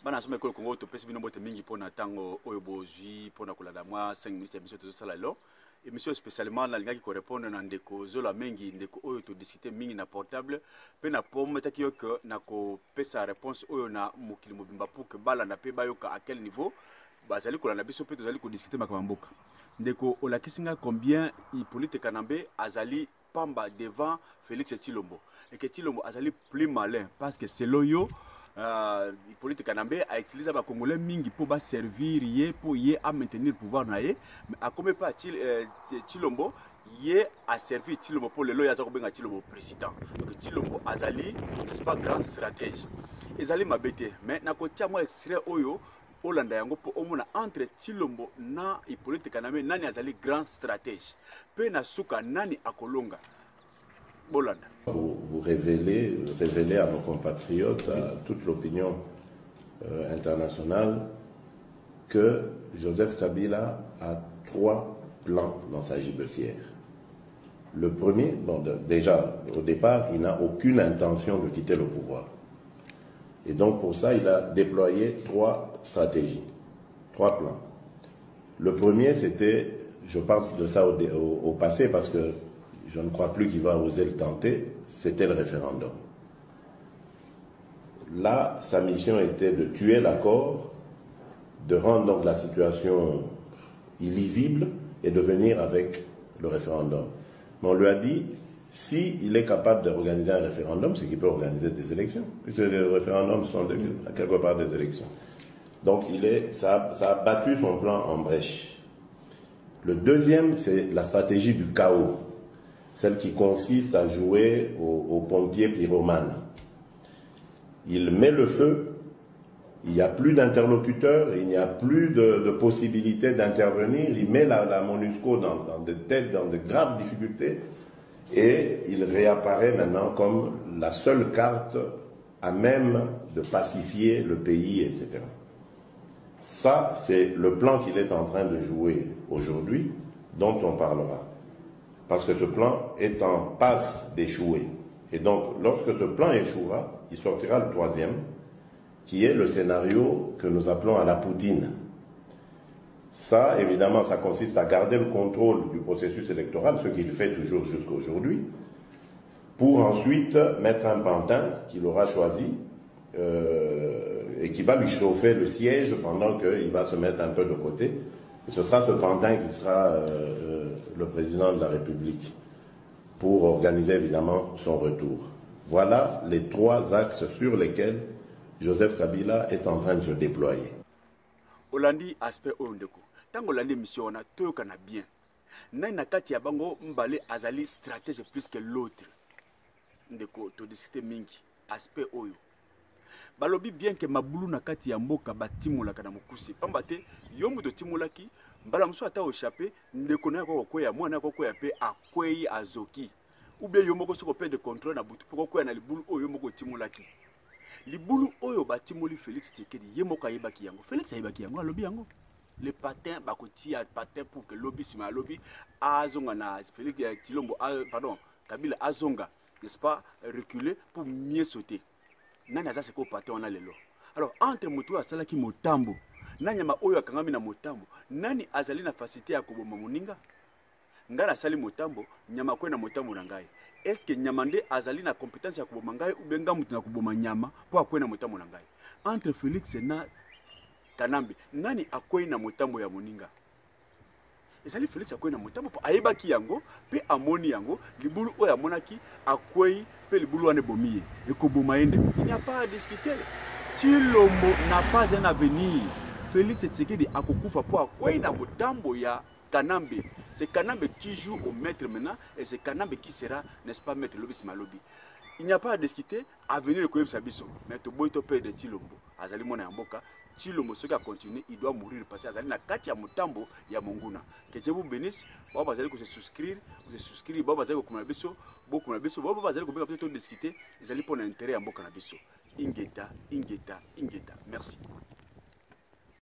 bana soma ekolo Congo to pesi bino bote mingi pona tango oyo bozwi pona kolanda mwa 5 minutes émission to sala lo émission spécialement na lingaki ko répondre na ndeko zola mengi ndeko oyo to discuter mingi na portable pe na pomme taki yo que na ko pesa réponse oyo na mokili mobimba pour que balanda pe bayoka à quel niveau bazali kolanda biso pe tozali ko discuter makamboka ndeko olakisinga combien Hippolyte Kanambe azali pamba devant Félix Tshilombo et que Tshilombo azali plus malin parce que selon yo Hippolyte Kanambe a utilisé les Congolais mingi pour servir yé pour yé à maintenir le pouvoir na yé mais à combien pas Tshilombo yé a servi Tshilombo pour le loya zakobenga Tshilombo président donc Tshilombo azali n'est-ce pas grand stratège ezali mabete mais na ko tia moi extrait oyo Olanda yango po omona entre Tshilombo na Hippolyte Kanambe nani azali grand stratège pe na suka nani akolonga Bolanda. Vous révélez à nos compatriotes, à toute l'opinion internationale, que Joseph Kabila a 3 plans dans sa gibecière. Le premier, bon, déjà au départ, il n'a aucune intention de quitter le pouvoir. Et donc pour ça, il a déployé 3 stratégies, 3 plans. Le premier, c'était, je pense de ça au passé parce que je ne crois plus qu'il va oser le tenter, c'était le référendum. Là, sa mission était de tuer l'accord, de rendre donc la situation illisible et de venir avec le référendum. Mais on lui a dit, s'il est capable d'organiser un référendum, c'est qu'il peut organiser des élections, puisque les référendums sont quelque part des élections. Donc ça a battu son plan en brèche. Le deuxième, c'est la stratégie du chaos. Celle qui consiste à jouer aux pompiers pyromanes. Il met le feu, il n'y a plus d'interlocuteurs, il n'y a plus de possibilité d'intervenir, il met la MONUSCO dans de graves difficultés et il réapparaît maintenant comme la seule carte à même de pacifier le pays, etc. Ça, c'est le plan qu'il est en train de jouer aujourd'hui, dont on parlera. Parce que ce plan est en passe d'échouer. Et donc, lorsque ce plan échouera, il sortira le 3e, qui est le scénario que nous appelons à la Poutine. Ça, évidemment, ça consiste à garder le contrôle du processus électoral, ce qu'il fait toujours jusqu'à aujourd'hui, pour ensuite mettre un pantin qu'il aura choisi et qui va lui chauffer le siège pendant qu'il va se mettre un peu de côté. Et ce sera ce pantin qui sera le président de la République pour organiser évidemment son retour. Voilà les 3 axes sur lesquels Joseph Kabila est en train de se déployer. Olandi aspect ondeko. Tant Olandi mission on a tout kana bien. Na kati ya bango mbale azali stratège plus que l'autre. Ndeko to discuter mingi aspect oyo. Balobi bien que mabulu na kati ya mboka batimula kana mukuse. Pambate yomu to timulaki mbala muso ata échappé ndeko na ko koya mwana ko koya pe akwei azoki. Ou bien yomoko soko pe de contrôle na butu poko koya na libulu oyo moko timulaki. Libulu oyo batimoli Félix Tshisekedi yemoko ayebaki yango. Félix ayebaki yango alobi yango. Le patin bakoti ya patin pour que lobby sima lobby azonga na Félix Tshilombo pardon Kabila azonga n'est-ce pas reculer pour mieux sauter. Nani aza seko patin wana lelo. Alors entre mutu asalaki motambo nanyama oyo akangami na motambo nani azali na facilité ya koboma moninga ngala sali motambo nyama kwena motambo na ngai est-ce que nyama nde azali na compétence ya koboma ngai ou benga mutu na koboma nyama po akwena motambo na ngai entre Félix na Kanambe nani akwena motambo ya moninga ezali Félix akwena motambo po ayebaki yango pe amoni yango libulu oyo amonaki akwei pe libulu wane bomiye ekoboma ende il n'y a pas à discuter. Tshilombo n'a pas un avenir. Félix Tshisekedi akokufa po akwei na motambo ya Kanambe. C'est Kanambe qui joue au maître maintenant et c'est Kanambe qui sera, n'est-ce pas, maître lobby simalobi. Il n'y a pas à discuter, avenir de Sabiso. Mais to boy to père de Tshilombo. Azali mona yamboka. Tshilombo ce qui a continué, il doit mourir parce que azali na kati ya motambo ya monguna. Que Dieu vous bénisse. Baba bazali ko se souscrire, baba bazali ko kuma biso, beaucoup na biso, baba bazali ko peut-être discuter, ils allaient pour l'intérêt ya mboka na biso. Ingeta. Merci.